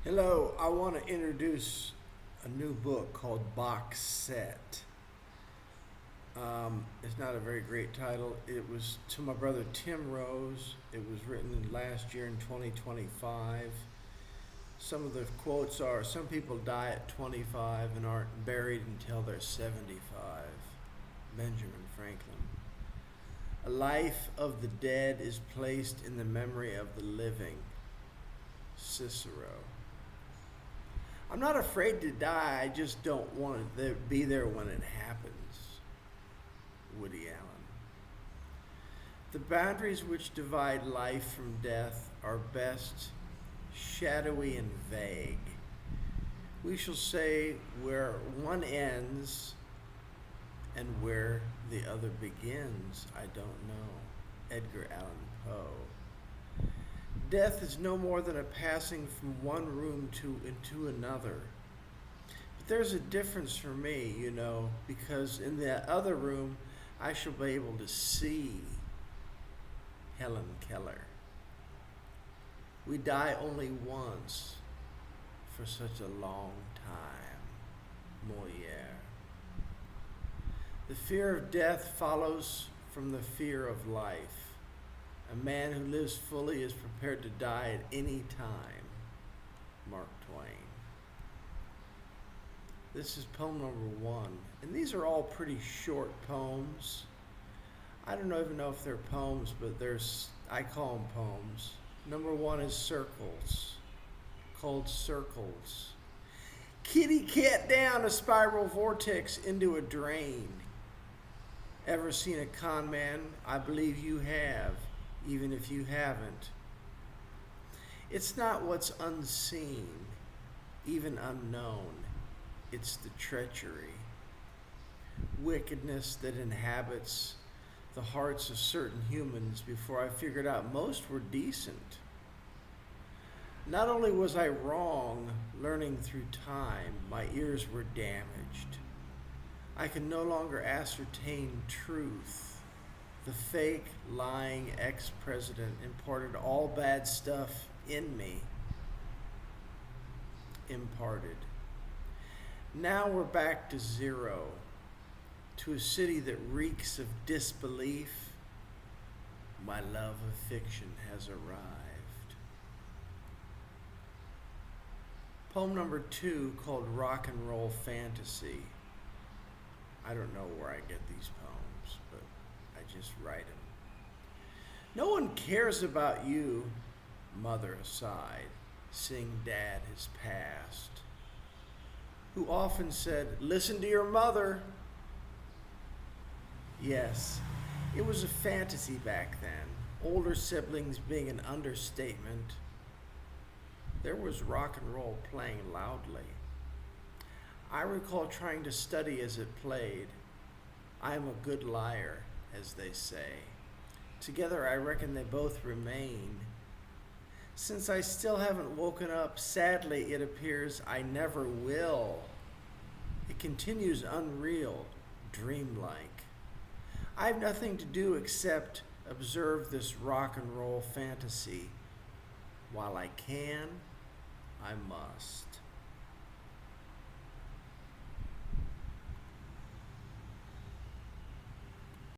Hello, I want to introduce a new book called Box Set. It's not a very great title. It was to my brother Tim Rose. It was written last year in 2025. Some of the quotes are: some people die at 25 and aren't buried until they're 75. Benjamin Franklin. A life of the dead is placed in the memory of the living. Cicero. I'm not afraid to die, I just don't want to be there when it happens. Woody Allen. The boundaries which divide life from death are best shadowy and vague. We shall say where one ends and where the other begins, I don't know. Edgar Allan Poe. Death is no more than a passing from one room into another. But there's a difference for me, because in the other room I shall be able to see Helen Keller. We die only once for such a long time. Molière. The fear of death follows from the fear of life. A man who lives fully is prepared to die at any time. Mark Twain. This is poem number 1. And these are all pretty short poems. I don't even know if they're poems, but I call them poems. Number 1 is Circles. Called Circles. Kitty cat down a spiral vortex into a drain. Ever seen a con man? I believe you have. Even if you haven't. It's not what's unseen, even unknown. It's the treachery, wickedness that inhabits the hearts of certain humans before I figured out most were decent. Not only was I wrong learning through time, my ears were damaged. I can no longer ascertain truth. The fake, lying ex-president imparted all bad stuff in me. Imparted. Now we're back to zero, to a city that reeks of disbelief. My love of fiction has arrived. Poem number 2, called Rock and Roll Fantasy. I don't know where I get these poems, but I just write them. No one cares about you, mother aside, seeing dad has passed, who often said, listen to your mother. Yes, it was a fantasy back then, older siblings being an understatement. There was rock and roll playing loudly. I recall trying to study as it played. I am a good liar, as they say. Together I reckon they both remain. Since I still haven't woken up, sadly it appears I never will. It continues unreal, dreamlike. I have nothing to do except observe this rock and roll fantasy. While I can, I must.